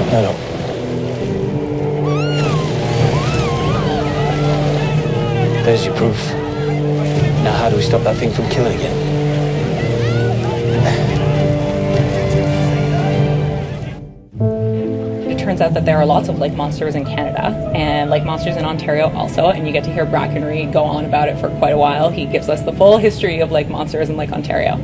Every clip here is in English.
I don't. There's your proof. Now how do we stop that thing from killing again? It turns out that there are lots of lake monsters in Canada and lake monsters in Ontario also, and you get to hear Brackenry go on about it for quite a while. He gives us the full history of lake monsters in Lake Ontario,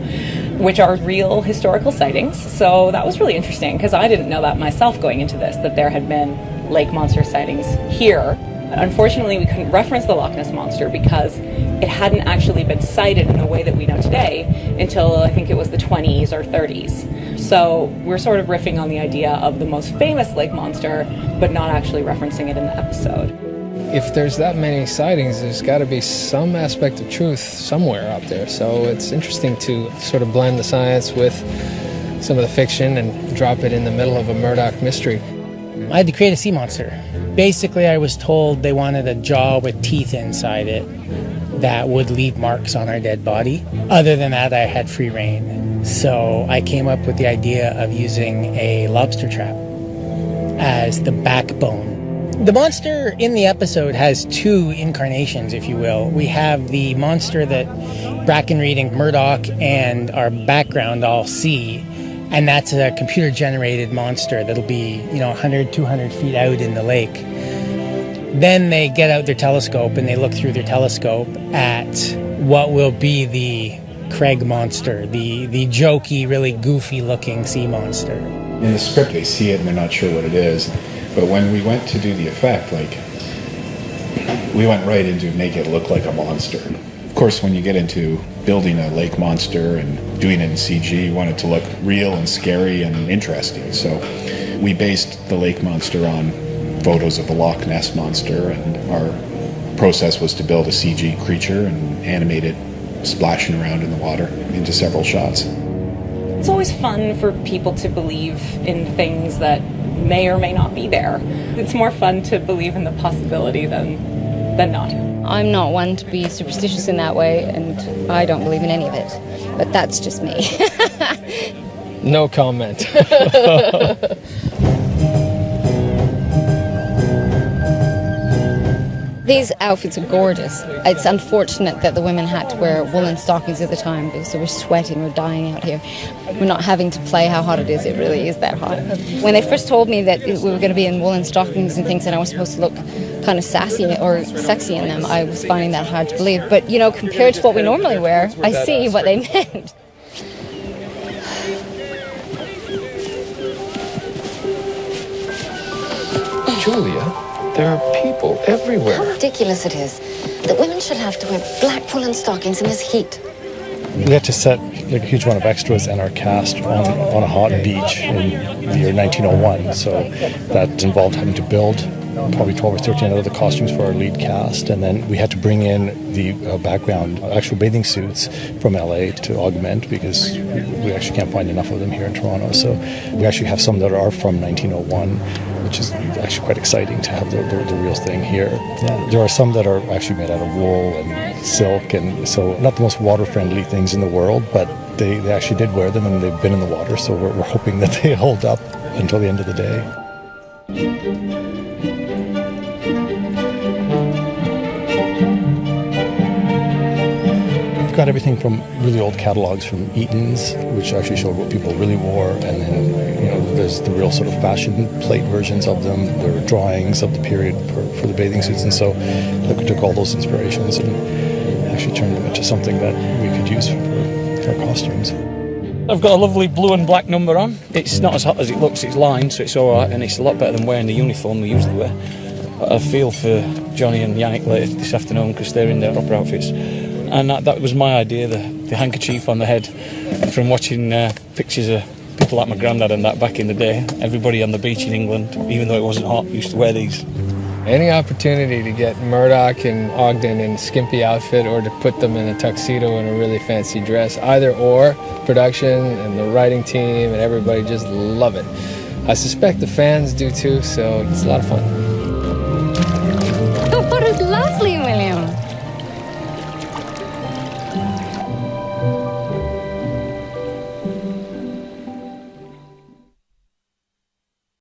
which are real historical sightings. So that was really interesting because I didn't know that myself going into this, that there had been lake monster sightings here. Unfortunately, we couldn't reference the Loch Ness Monster because it hadn't actually been sighted in the way that we know today until I think it was the 20s or 30s. So we're sort of riffing on the idea of the most famous lake monster, but not actually referencing it in the episode. If there's that many sightings, there's got to be some aspect of truth somewhere out there. So it's interesting to sort of blend the science with some of the fiction and drop it in the middle of a Murdoch mystery. I had to create a sea monster. Basically, I was told they wanted a jaw with teeth inside it that would leave marks on our dead body. Other than that, I had free reign. So I came up with the idea of using a lobster trap as the backbone. The monster in the episode has two incarnations, if you will. We have the monster that Brackenreed and Murdoch and our background all see, and that's a computer-generated monster that'll be, 100, 200 feet out in the lake. Then they get out their telescope and they look through their telescope at what will be the Craig monster, the jokey, really goofy-looking sea monster. In the script, they see it and they're not sure what it is. But when we went to do the effect, we went right into make it look like a monster. Of course, when you get into building a lake monster and doing it in CG, you want it to look real and scary and interesting. So we based the lake monster on photos of the Loch Ness Monster, and our process was to build a CG creature and animate it splashing around in the water into several shots. It's always fun for people to believe in things that may or may not be there. It's more fun to believe in the possibility than not. I'm not one to be superstitious in that way, and I don't believe in any of it. But that's just me. No comment. These outfits are gorgeous. It's unfortunate that the women had to wear woolen stockings at the time because they were sweating, we're dying out here. We're not having to play how hot it is. It really is that hot. When they first told me that we were going to be in woolen stockings and things and I was supposed to look kind of sassy or sexy in them, I was finding that hard to believe. But, compared to what we normally wear, I see what they meant. Julia, there are people everywhere. How ridiculous it is that women should have to wear black woolen stockings in this heat. We had to set a huge amount of extras and our cast on a hot beach in the year 1901. So that involved having to build probably 12 or 13 other costumes for our lead cast, and then we had to bring in the background actual bathing suits from LA to augment, because we actually can't find enough of them here in Toronto. So we actually have some that are from 1901, which is actually quite exciting to have the real thing here. There are some that are actually made out of wool and silk, and so not the most water-friendly things in the world, but they actually did wear them and they've been in the water, so we're hoping that they hold up until the end of the day. We've got everything from really old catalogs from Eaton's, which actually showed what people really wore, and then there's the real sort of fashion plate versions of them. There are drawings of the period for the bathing suits, and so we took all those inspirations and actually turned them into something that we could use for our costumes. I've got a lovely blue and black number on. It's not as hot as it looks, it's lined, so it's alright, and it's a lot better than wearing the uniform we usually wear. But I feel for Johnny and Yannick later this afternoon because they're in their opera outfits. And that was my idea, the handkerchief on the head, from watching pictures of people like my granddad and that back in the day. Everybody on the beach in England, even though it wasn't hot, used to wear these. Any opportunity to get Murdoch and Ogden in a skimpy outfit or to put them in a tuxedo and a really fancy dress, either or, production and the writing team and everybody just love it. I suspect the fans do too, so it's a lot of fun.